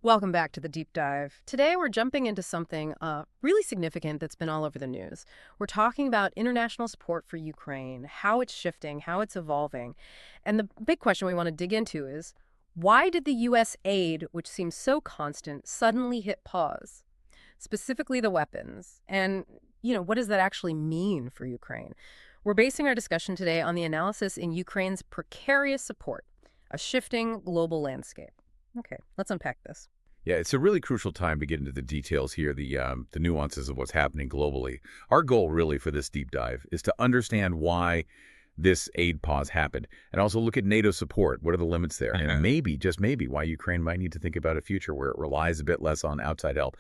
Welcome back to the deep dive. Today we're jumping into something really significant that's been all over the news. We're talking about international support for Ukraine, how it's shifting, how it's evolving. And the big question we want to dig into is, why did the U.S. aid, which seems so constant, suddenly hit pause? Specifically the weapons. And, what does that actually mean for Ukraine? We're basing our discussion today on the analysis in Ukraine's precarious support, a shifting global landscape. Okay, let's unpack this. Yeah, it's a really crucial time to get into the details here, the nuances of what's happening globally. Our goal really for this deep dive is to understand why this aid pause happened and also look at NATO support. What are the limits there? And maybe, just maybe, why Ukraine might need to think about a future where it relies a bit less on outside help.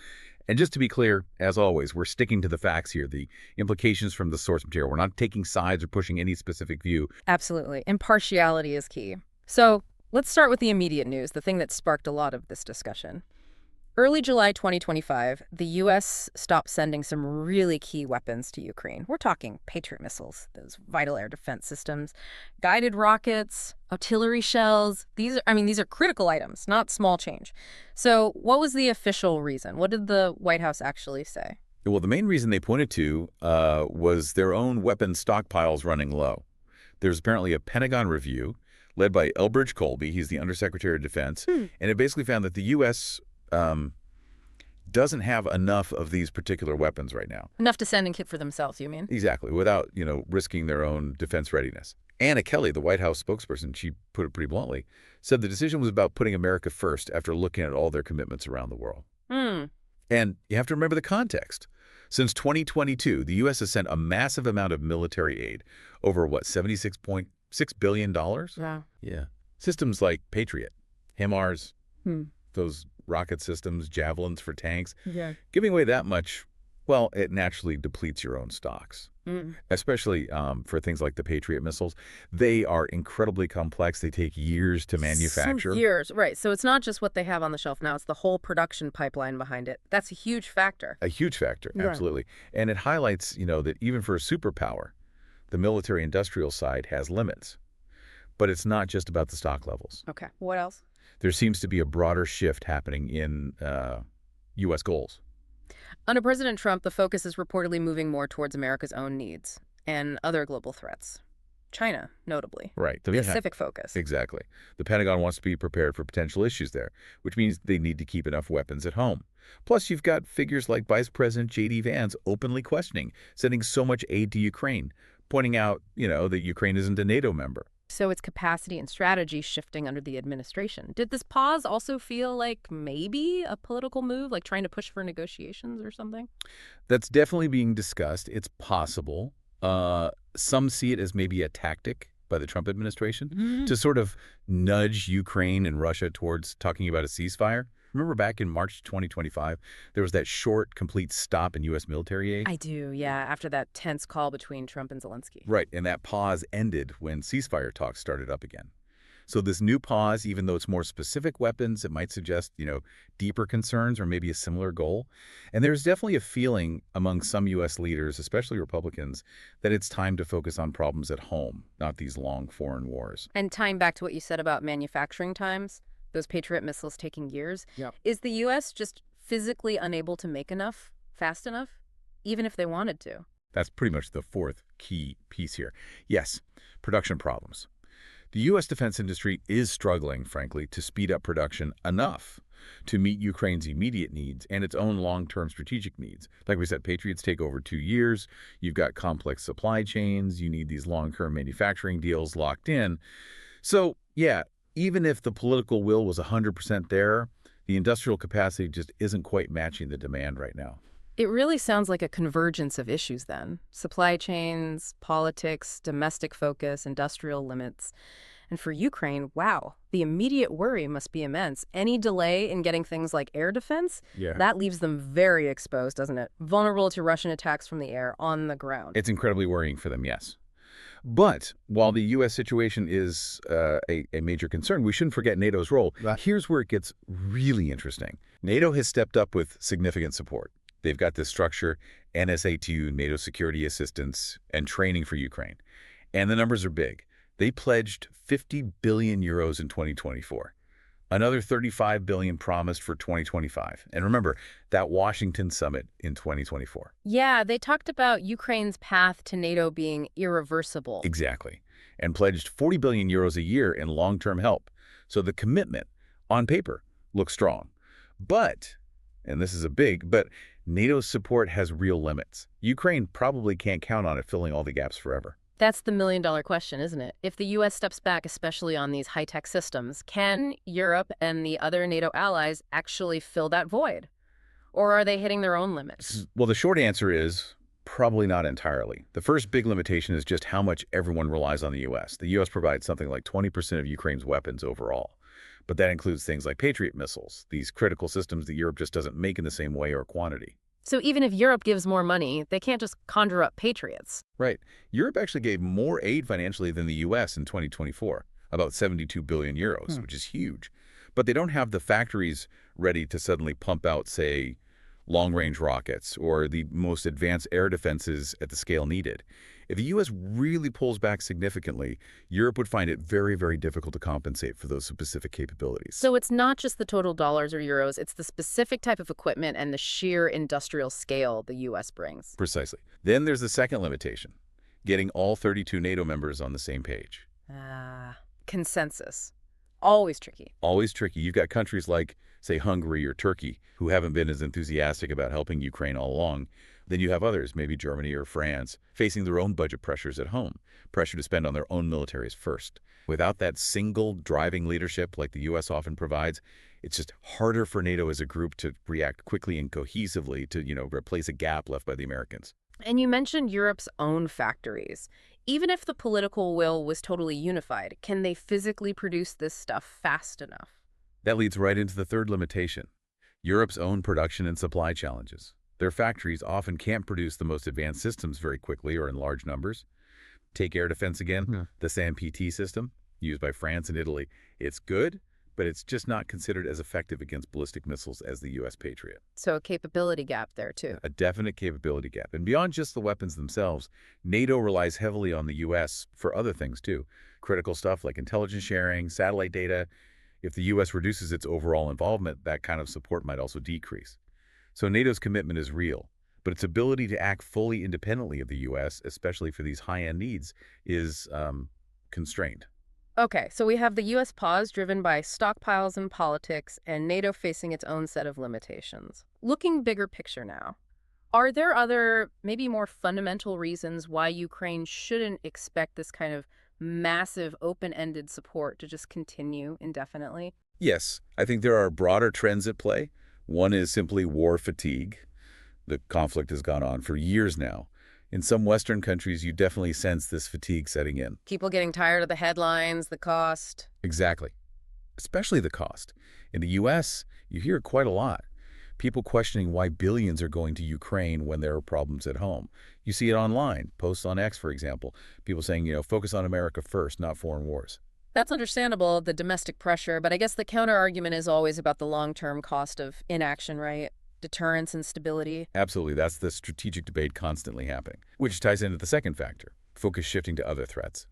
And just to be clear, as always, we're sticking to the facts here, the implications from the source material. We're not taking sides or pushing any specific view. Absolutely. Impartiality is key. So let's start with the immediate news, the thing that sparked a lot of this discussion. Early July 2025, the U.S. stopped sending some really key weapons to Ukraine. We're talking Patriot missiles, those vital air defense systems, guided rockets, artillery shells. These are critical items, not small change. So what was the official reason? What did the White House actually say? Well, the main reason they pointed to was their own weapons stockpiles running low. There's apparently a Pentagon review led by Elbridge Colby. He's the Undersecretary of Defense. And it basically found that the U.S. Doesn't have enough of these particular weapons right now. Enough to send and kit for themselves, you mean? Exactly, without, risking their own defense readiness. Anna Kelly, the White House spokesperson, she put it pretty bluntly, said the decision was about putting America first after looking at all their commitments around the world. And you have to remember the context. Since 2022, the U.S. has sent a massive amount of military aid, over, $76.6 billion? Yeah. Yeah. Systems like Patriot, HIMARS, those rocket systems, javelins for tanks. Yeah. Giving away that much, well, it naturally depletes your own stocks, especially for things like the Patriot missiles. They are incredibly complex. They take years to manufacture. Some years, right. So it's not just what they have on the shelf now. It's the whole production pipeline behind it. That's a huge factor. A huge factor, absolutely. And it highlights, that even for a superpower, the military-industrial side has limits. But it's not just about the stock levels. Okay. What else? There seems to be a broader shift happening in U.S. goals. Under President Trump, the focus is reportedly moving more towards America's own needs and other global threats. China, notably. Right. The Pacific focus. Exactly. The Pentagon wants to be prepared for potential issues there, which means they need to keep enough weapons at home. Plus, you've got figures like Vice President J.D. Vance openly questioning sending so much aid to Ukraine, pointing out, that Ukraine isn't a NATO member. So its capacity and strategy shifting under the administration. Did this pause also feel like maybe a political move, like trying to push for negotiations or something? That's definitely being discussed. It's possible. Some see it as maybe a tactic by the Trump administration to sort of nudge Ukraine and Russia towards talking about a ceasefire. Remember back in March 2025, there was that short, complete stop in U.S. military aid? I do, yeah, after that tense call between Trump and Zelensky. Right, and that pause ended when ceasefire talks started up again. So this new pause, even though it's more specific weapons, it might suggest, deeper concerns or maybe a similar goal. And there's definitely a feeling among some U.S. leaders, especially Republicans, that it's time to focus on problems at home, not these long foreign wars. And tying back to what you said about manufacturing times, those Patriot missiles taking years, Yep. Is the U.S. just physically unable to make enough fast enough, even if they wanted to? That's pretty much the fourth key piece here. Yes, production problems. The U.S. defense industry is struggling, frankly, to speed up production enough to meet Ukraine's immediate needs and its own long-term strategic needs. Like we said, Patriots take over 2 years. You've got complex supply chains. You need these long-term manufacturing deals locked in. So, yeah, even if the political will was 100% there, the industrial capacity just isn't quite matching the demand right now. It really sounds like a convergence of issues then. Supply chains, politics, domestic focus, industrial limits. And for Ukraine, wow, the immediate worry must be immense. Any delay in getting things like air defense, that leaves them very exposed, doesn't it? Vulnerable to Russian attacks from the air on the ground. It's incredibly worrying for them, yes. But while the U.S. situation is a major concern, we shouldn't forget NATO's role. Here's where it gets really interesting. NATO has stepped up with significant support. They've got this structure, NSA2, NATO security assistance, and training for Ukraine. And the numbers are big. They pledged 50 billion euros in 2024. Another $35 billion promised for 2025. And remember, that Washington summit in 2024. Yeah, they talked about Ukraine's path to NATO being irreversible. Exactly. And pledged 40 billion euros a year in long-term help. So the commitment, on paper, looks strong. But, and this is a big, but NATO's support has real limits. Ukraine probably can't count on it filling all the gaps forever. That's the million-dollar question, isn't it? If the U.S. steps back, especially on these high-tech systems, can Europe and the other NATO allies actually fill that void? Or are they hitting their own limits? Well, the short answer is probably not entirely. The first big limitation is just how much everyone relies on the U.S. The U.S. provides something like 20% of Ukraine's weapons overall. But that includes things like Patriot missiles, these critical systems that Europe just doesn't make in the same way or quantity. So even if Europe gives more money, they can't just conjure up patriots. Right. Europe actually gave more aid financially than the U.S. in 2024, about 72 billion euros, which is huge. But they don't have the factories ready to suddenly pump out, say, long-range rockets or the most advanced air defenses at the scale needed. If the U.S. really pulls back significantly, Europe would find it very, very difficult to compensate for those specific capabilities. So it's not just the total dollars or euros, it's the specific type of equipment and the sheer industrial scale the U.S. brings. Precisely. Then there's the second limitation, getting all 32 NATO members on the same page. Consensus. Always tricky. Always tricky. You've got countries like, say, Hungary or Turkey, who haven't been as enthusiastic about helping Ukraine all along. Then you have others, maybe Germany or France, facing their own budget pressures at home, pressure to spend on their own militaries first. Without that single driving leadership like the U.S. often provides, it's just harder for NATO as a group to react quickly and cohesively to, replace a gap left by the Americans. And you mentioned Europe's own factories. Even if the political will was totally unified, can they physically produce this stuff fast enough? That leads right into the third limitation, Europe's own production and supply challenges. Their factories often can't produce the most advanced systems very quickly or in large numbers. Take air defense again, the SAMPT system, used by France and Italy. It's good, but it's just not considered as effective against ballistic missiles as the U.S. Patriot. So a capability gap there, too. A definite capability gap. And beyond just the weapons themselves, NATO relies heavily on the U.S. for other things, too. Critical stuff like intelligence sharing, satellite data. If the U.S. reduces its overall involvement, that kind of support might also decrease. So NATO's commitment is real, but its ability to act fully independently of the U.S., especially for these high-end needs, is constrained. Okay, so we have the U.S. pause driven by stockpiles and politics, and NATO facing its own set of limitations. Looking bigger picture now, are there other, maybe more fundamental reasons why Ukraine shouldn't expect this kind of massive open-ended support to just continue indefinitely? Yes, I think there are broader trends at play. One is simply war fatigue. The conflict has gone on for years now. In some Western countries, you definitely sense this fatigue setting in. People getting tired of the headlines, the cost. Exactly. Especially the cost. In the U.S., you hear it quite a lot. People questioning why billions are going to Ukraine when there are problems at home. You see it online, posts on X, for example. People saying, focus on America first, not foreign wars. That's understandable, the domestic pressure, but I guess the counter-argument is always about the long-term cost of inaction, right? Deterrence and stability. Absolutely. That's the strategic debate constantly happening, which ties into the second factor, focus shifting to other threats.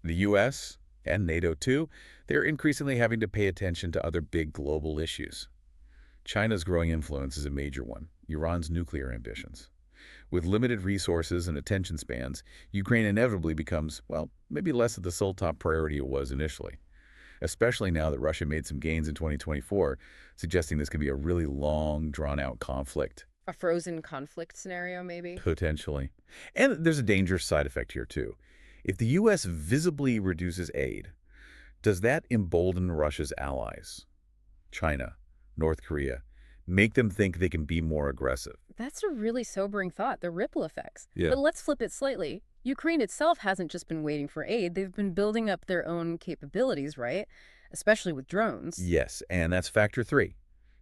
The U.S. and NATO, too, they're increasingly having to pay attention to other big global issues. China's growing influence is a major one, Iran's nuclear ambitions. With limited resources and attention spans, Ukraine inevitably becomes, well, maybe less of the sole top priority it was initially. Especially now that Russia made some gains in 2024, suggesting this could be a really long, drawn-out conflict. A frozen conflict scenario, maybe? Potentially. And there's a dangerous side effect here, too. If the U.S. visibly reduces aid, does that embolden Russia's allies? China, North Korea, make them think they can be more aggressive. That's a really sobering thought, the ripple effects. Yeah. But let's flip it slightly. Ukraine itself hasn't just been waiting for aid. They've been building up their own capabilities, right? Especially with drones. Yes, and that's factor 3.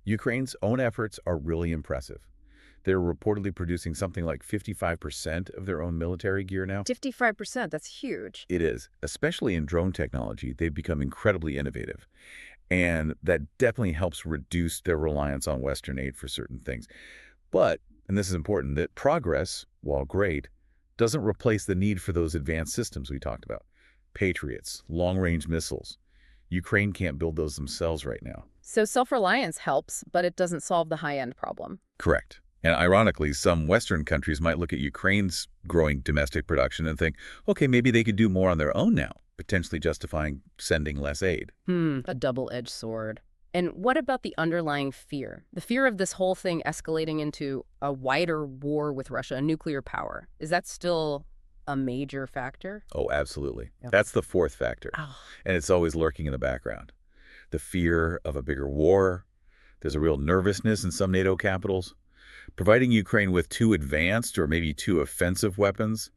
Ukraine's own efforts are really impressive. They're reportedly producing something like 55% of their own military gear now. 55%, that's huge. It is. Especially in drone technology, they've become incredibly innovative. And that definitely helps reduce their reliance on Western aid for certain things. But, and this is important, that progress, while great, doesn't replace the need for those advanced systems we talked about. Patriots, long-range missiles. Ukraine can't build those themselves right now. So self-reliance helps, but it doesn't solve the high-end problem. Correct. And ironically, some Western countries might look at Ukraine's growing domestic production and think, okay, maybe they could do more on their own now, potentially justifying sending less aid. A double-edged sword. And what about the underlying fear? The fear of this whole thing escalating into a wider war with Russia, a nuclear power. Is that still a major factor? Oh, absolutely. Yeah. That's the fourth factor. Oh. And it's always lurking in the background. The fear of a bigger war. There's a real nervousness in some NATO capitals. Providing Ukraine with too advanced or maybe too offensive weapons,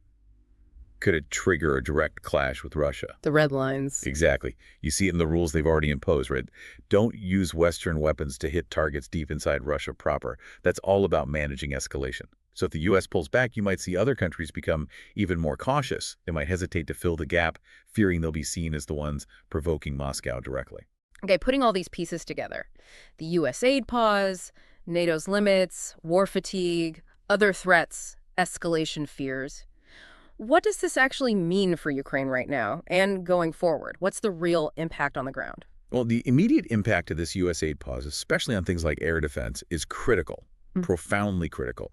could it trigger a direct clash with Russia? The red lines. Exactly. You see it in the rules they've already imposed, right? Don't use Western weapons to hit targets deep inside Russia proper. That's all about managing escalation. So if the U.S. pulls back, you might see other countries become even more cautious. They might hesitate to fill the gap, fearing they'll be seen as the ones provoking Moscow directly. Okay, putting all these pieces together. The U.S. aid pause, NATO's limits, war fatigue, other threats, escalation fears. What does this actually mean for Ukraine right now and going forward? What's the real impact on the ground? Well, the immediate impact of this U.S. aid pause, especially on things like air defense, is critical, profoundly critical.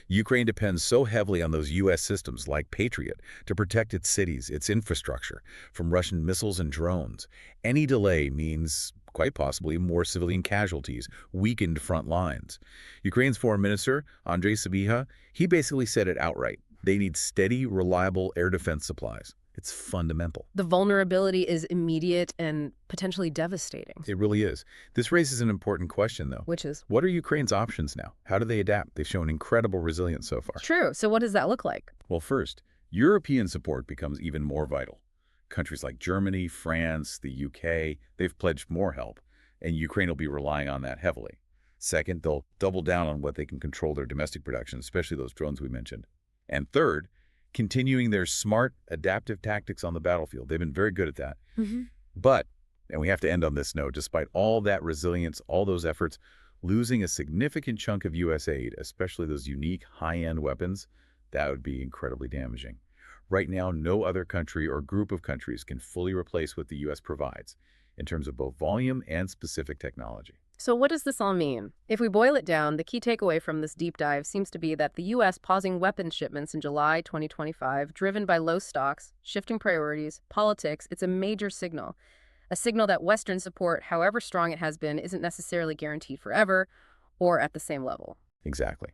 Ukraine depends so heavily on those U.S. systems like Patriot to protect its cities, its infrastructure, from Russian missiles and drones. Any delay means, quite possibly, more civilian casualties, weakened front lines. Ukraine's foreign minister, Andrei Sybiha, he basically said it outright. They need steady, reliable air defense supplies. It's fundamental. The vulnerability is immediate and potentially devastating. It really is. This raises an important question, though. Which is? What are Ukraine's options now? How do they adapt? They've shown incredible resilience so far. True. So what does that look like? Well, first, European support becomes even more vital. Countries like Germany, France, the UK, they've pledged more help, and Ukraine will be relying on that heavily. Second, they'll double down on what they can control their domestic production, especially those drones we mentioned. And third, continuing their smart, adaptive tactics on the battlefield. They've been very good at that. But, and we have to end on this note, despite all that resilience, all those efforts, losing a significant chunk of U.S. aid, especially those unique high-end weapons, that would be incredibly damaging. Right now, no other country or group of countries can fully replace what the U.S. provides in terms of both volume and specific technology. So what does this all mean? If we boil it down, the key takeaway from this deep dive seems to be that the U.S. pausing weapons shipments in July 2025, driven by low stocks, shifting priorities, politics, it's a major signal. A signal that Western support, however strong it has been, isn't necessarily guaranteed forever or at the same level. Exactly.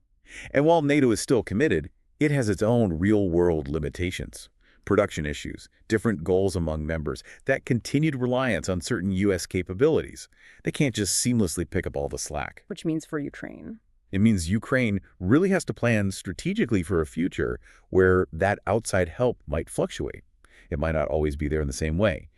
And while NATO is still committed, it has its own real-world limitations. Production issues, different goals among members, that continued reliance on certain U.S. capabilities. They can't just seamlessly pick up all the slack. Which means for Ukraine. It means Ukraine really has to plan strategically for a future where that outside help might fluctuate. It might not always be there in the same way.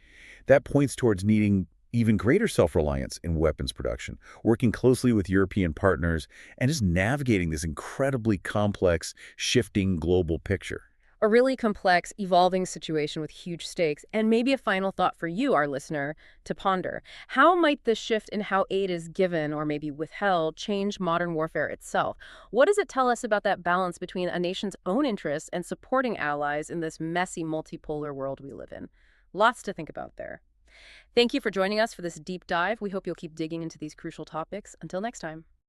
That points towards needing even greater self-reliance in weapons production, working closely with European partners, and just navigating this incredibly complex, shifting global picture. A really complex, evolving situation with huge stakes, and maybe a final thought for you, our listener, to ponder. How might this shift in how aid is given or maybe withheld change modern warfare itself? What does it tell us about that balance between a nation's own interests and supporting allies in this messy, multipolar world we live in? Lots to think about there. Thank you for joining us for this deep dive. We hope you'll keep digging into these crucial topics. Until next time.